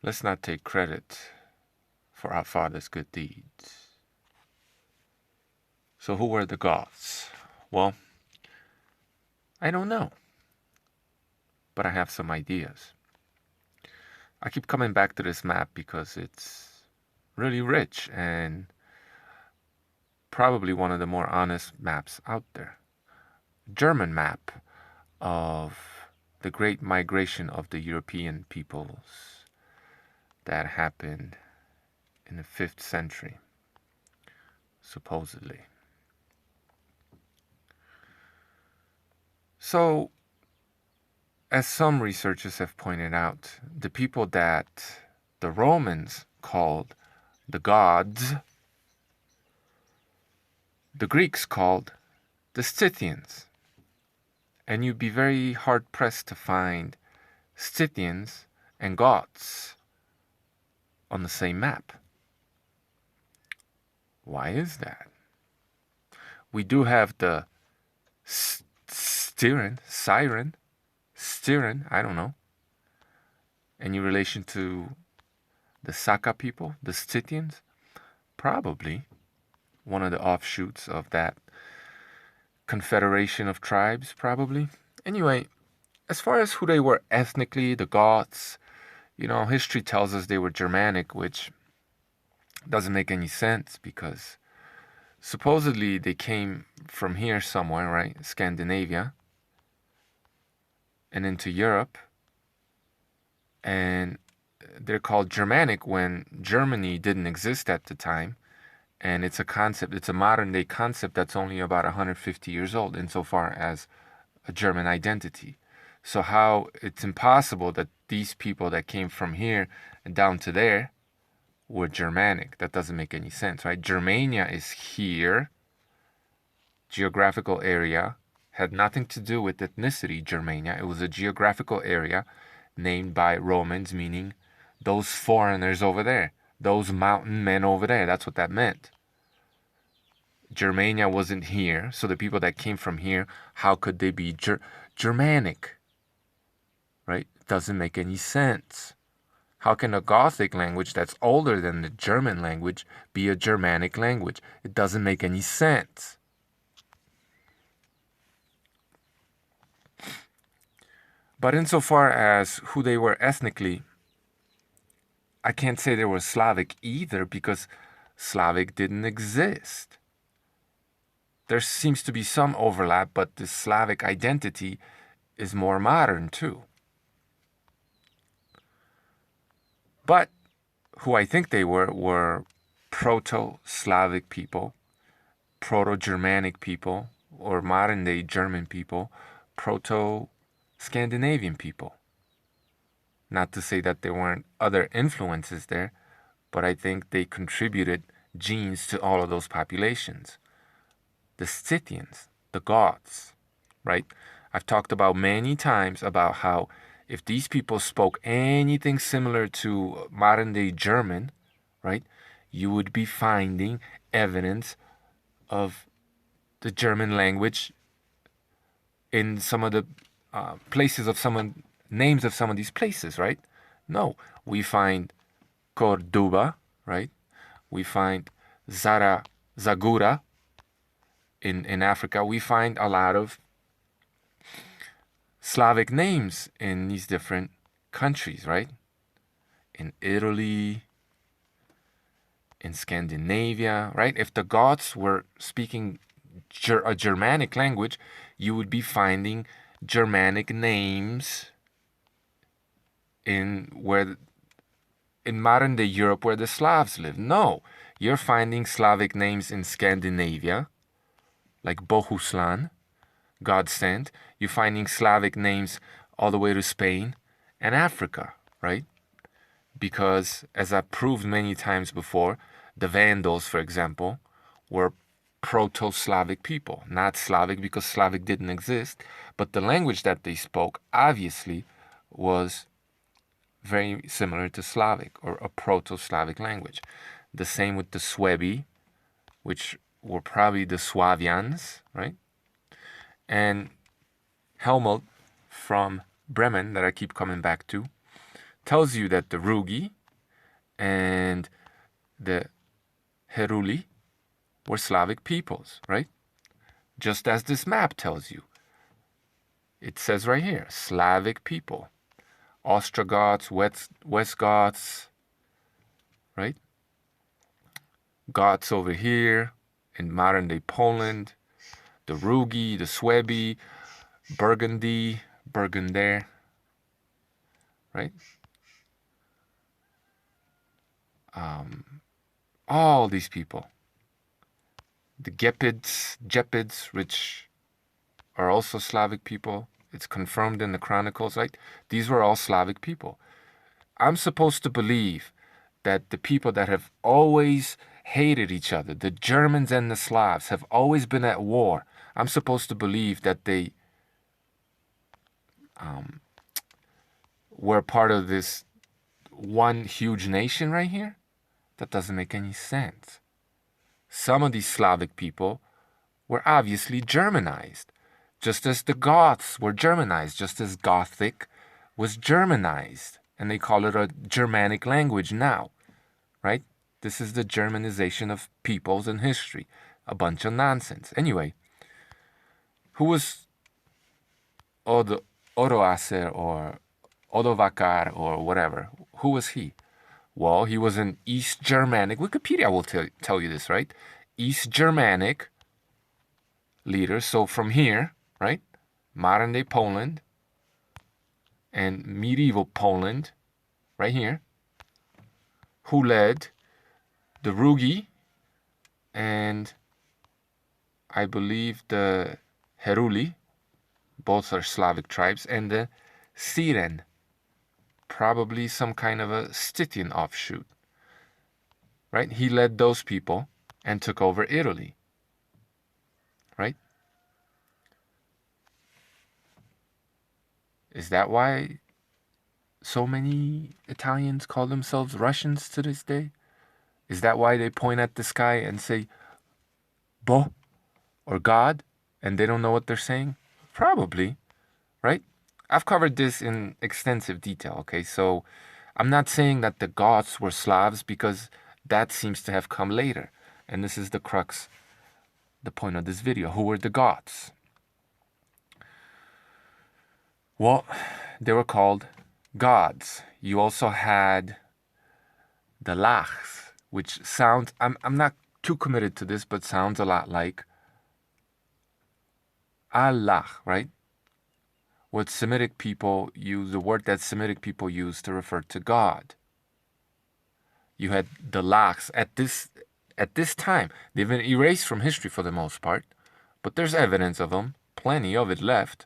let's not take credit for our father's good deeds. So who were the Goths? Well, I don't know, but I have some ideas. I keep coming back to this map because it's really rich and probably one of the more honest maps out there. German map of the great migration of the European peoples that happened in the 5th century, supposedly. So, as some researchers have pointed out, the people that the Romans called the gods, the Greeks called the Scythians. And you'd be very hard pressed to find Scythians and Goths on the same map. Why is that? We do have the Styrian, I don't know. Any relation to the Saka people, the Scythians? Probably one of the offshoots of that confederation of tribes, probably. Anyway, as far as who they were ethnically, the Goths, history tells us they were Germanic, which doesn't make any sense because supposedly they came from here somewhere, right? Scandinavia and into Europe. And they're called Germanic when Germany didn't exist at the time. And it's a concept, it's a modern day concept that's only about 150 years old insofar as a German identity. So how it's impossible that these people that came from here and down to there were Germanic. That doesn't make any sense, right? Germania is here, geographical area, had nothing to do with ethnicity, Germania. It was a geographical area named by Romans, meaning those foreigners over there, those mountain men over there. That's what that meant. Germania wasn't here, so the people that came from here, how could they be Germanic? Right? Doesn't make any sense. How can a Gothic language that's older than the German language be a Germanic language? It doesn't make any sense. But insofar as who they were ethnically, I can't say they were Slavic either because Slavic didn't exist. There seems to be some overlap, but the Slavic identity is more modern too. But who I think they were Proto-Slavic people, Proto-Germanic people, or modern-day German people, Proto-Scandinavian people. Not to say that there weren't other influences there, but I think they contributed genes to all of those populations. The Scythians, the Goths, right? I've talked about many times about how if these people spoke anything similar to modern day German, right, you would be finding evidence of the German language in some of the places of names of some of these places, right? No, we find Cordoba, right? We find Zagura in Africa. We find a lot of Slavic names in these different countries, right? In Italy, in Scandinavia, right? If the Goths were speaking a Germanic language, you would be finding Germanic names in modern day Europe where the Slavs live. No, you're finding Slavic names in Scandinavia, like Bohuslan, Godsend. You're finding Slavic names all the way to Spain and Africa, right? Because, as I've proved many times before, the Vandals, for example, were Proto-Slavic people. Not Slavic because Slavic didn't exist, but the language that they spoke obviously was very similar to Slavic or a Proto-Slavic language. The same with the Suebi, which were probably the Swavians, right? And Helmut from Bremen, that I keep coming back to, tells you that the Rugi, and the Heruli were Slavic peoples, right? Just as this map tells you. It says right here, Slavic people. Ostrogoths, West Goths, right? Goths over here in modern-day Poland. The Rugi, the Suebi, Burgundy, Burgunder, right? All these people. The Gepids, which are also Slavic people. It's confirmed in the chronicles, right? These were all Slavic people. I'm supposed to believe that the people that have always hated each other, the Germans and the Slavs, have always been at war. I'm supposed to believe that they were part of this one huge nation right here? That doesn't make any sense. Some of these Slavic people were obviously Germanized, just as the Goths were Germanized, just as Gothic was Germanized. And they call it a Germanic language now, right? This is the Germanization of peoples and history. A bunch of nonsense. Anyway, who was Odoacer or Odovacar or whatever? Who was he? Well, he was an East Germanic. Wikipedia will tell you this, right? East Germanic leader. So from here, right? Modern day Poland and medieval Poland, right here, who led the Rugi and I believe the Heruli, both are Slavic tribes, and the Siren, probably some kind of a Scythian offshoot, right? He led those people and took over Italy, right? Is that why so many Italians call themselves Russians to this day? Is that why they point at the sky and say, Bo, or God, and they don't know what they're saying? Probably, right? I've covered this in extensive detail, okay? So I'm not saying that the Goths were Slavs because that seems to have come later. And this is the crux, the point of this video. Who were the Goths? Well, they were called gods. You also had the Lachs, which sounds, I'm not too committed to this, but sounds a lot like Allah, right? What Semitic people use, the word that Semitic people use to refer to God. You had the Lachs at this time. They've been erased from history for the most part, but there's evidence of them, plenty of it left,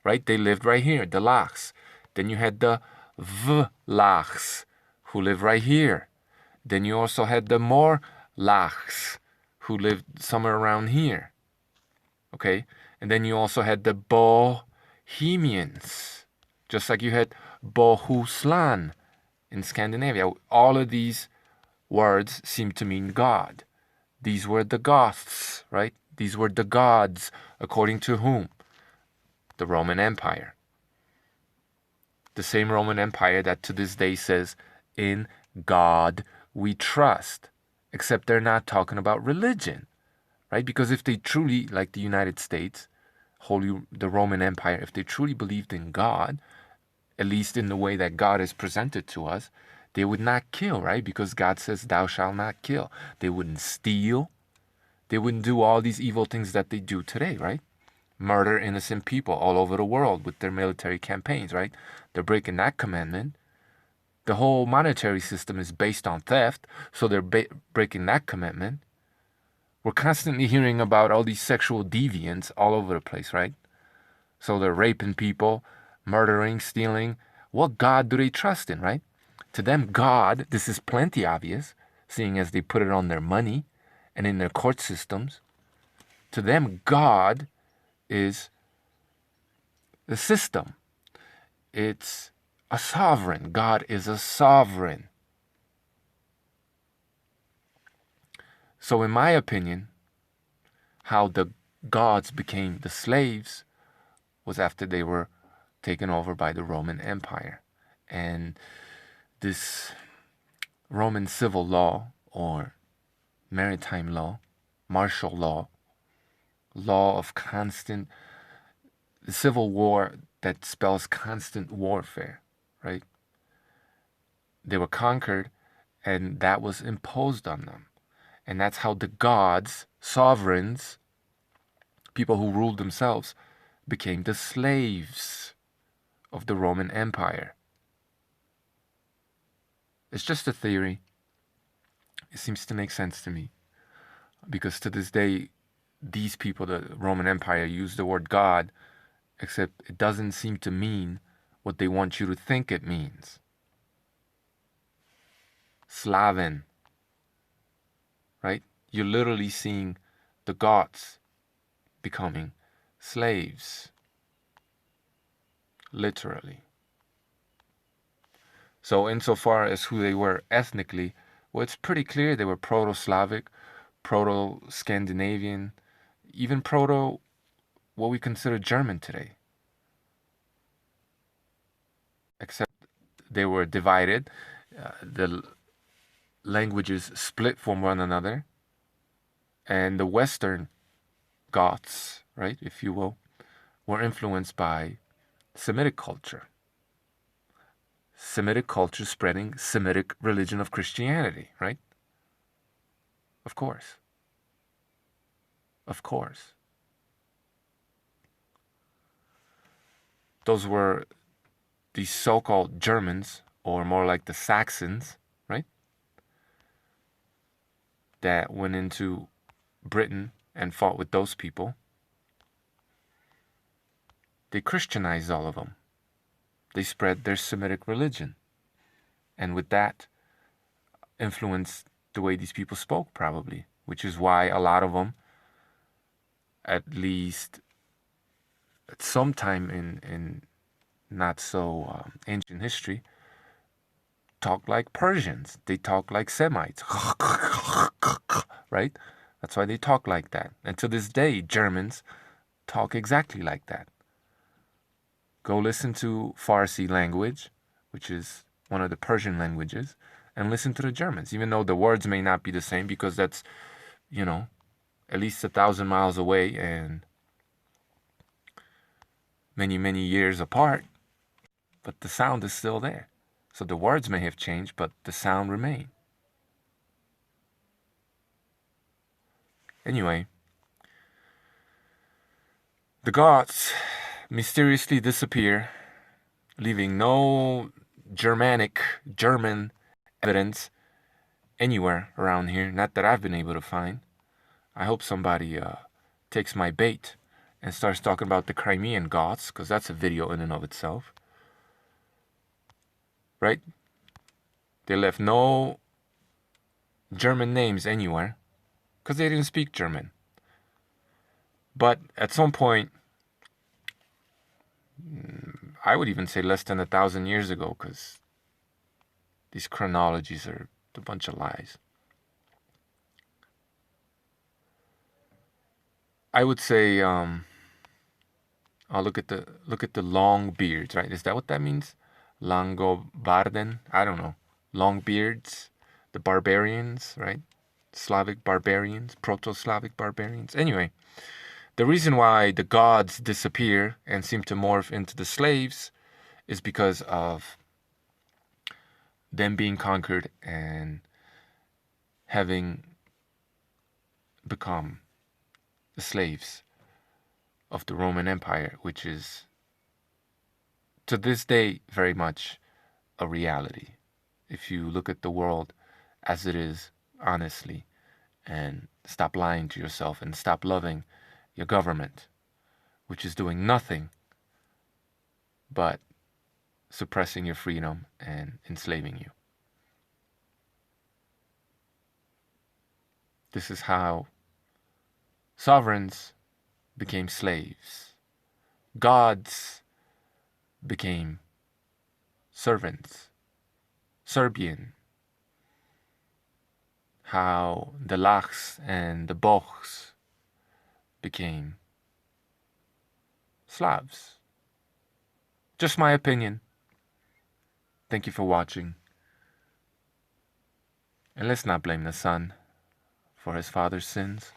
right? They lived right here, the Lachs. Then you had the Vlachs, who lived right here. Then you also had the Morlachs, who lived somewhere around here. Okay? And then you also had the Bohemians, just like you had Bohuslan in Scandinavia. All of these words seem to mean God. These were the Goths, right? These were the gods, according to whom? The Roman Empire. The same Roman Empire that to this day says, in God we trust. Except they're not talking about religion, right? Because if they truly, like the United States, the Roman Empire, if they truly believed in God, at least in the way that God is presented to us, they would not kill, right? Because God says, thou shalt not kill. They wouldn't steal. They wouldn't do all these evil things that they do today, right? Murder innocent people all over the world with their military campaigns, right? They're breaking that commandment. The whole monetary system is based on theft, so they're breaking that commandment. We're constantly hearing about all these sexual deviants all over the place, right? So they're raping people, murdering, stealing. What God do they trust in, right? To them, God, this is plenty obvious, seeing as they put it on their money and in their court systems. To them, God is the system. It's a sovereign. God is a sovereign. So in my opinion, how the gods became the slaves was after they were taken over by the Roman Empire. And this Roman civil law or maritime law, martial law, law of constant, the civil war that spells constant warfare, right? They were conquered and that was imposed on them. And that's how the gods, sovereigns, people who ruled themselves, became the slaves of the Roman Empire. It's just a theory. It seems to make sense to me. Because to this day, these people, the Roman Empire, use the word God, except it doesn't seem to mean what they want you to think it means. Slaven, right? You're literally seeing the Goths becoming slaves. Literally. So insofar as who they were ethnically, well, it's pretty clear they were Proto-Slavic, Proto-Scandinavian, even Proto, what we consider German today. Except they were divided. The languages split from one another. And the Western Goths, right, if you will, were influenced by Semitic culture. Semitic culture spreading Semitic religion of Christianity, right? Of course. Of course. Those were these so-called Germans, or more like the Saxons, right? That went into Britain and fought with those people. They Christianized all of them. They spread their Semitic religion. And with that, influenced the way these people spoke, probably. Which is why a lot of them, at least at some time in not so ancient history, talk like Persians. They talk like Semites. Right? That's why they talk like that. And to this day, Germans talk exactly like that. Go listen to Farsi language, which is one of the Persian languages, and listen to the Germans, even though the words may not be the same because that's, you know, at least 1,000 miles away and many, many years apart, but the sound is still there. So the words may have changed, but the sound remains. Anyway, the Goths mysteriously disappear, leaving no German evidence anywhere around here, not that I've been able to find. I hope somebody takes my bait and starts talking about the Crimean Goths, because that's a video in and of itself. Right? They left no German names anywhere, because they didn't speak German. But at some point, I would even say less than 1,000 years ago, because these chronologies are a bunch of lies. I would say, I'll look at the long beards, right? Is that what that means? Langobarden? I don't know. Long beards, the barbarians, right? Slavic barbarians, Proto-Slavic barbarians. Anyway, the reason why the gods disappear and seem to morph into the slaves is because of them being conquered and having become the slaves of the Roman Empire, which is to this day very much a reality. If you look at the world as it is honestly and stop lying to yourself and stop loving your government, which is doing nothing but suppressing your freedom and enslaving you. This is how sovereigns became slaves. Gods became servants. Serbian. How the Lachs and the Bochs became Slavs. Just my opinion. Thank you for watching. And let's not blame the son for his father's sins.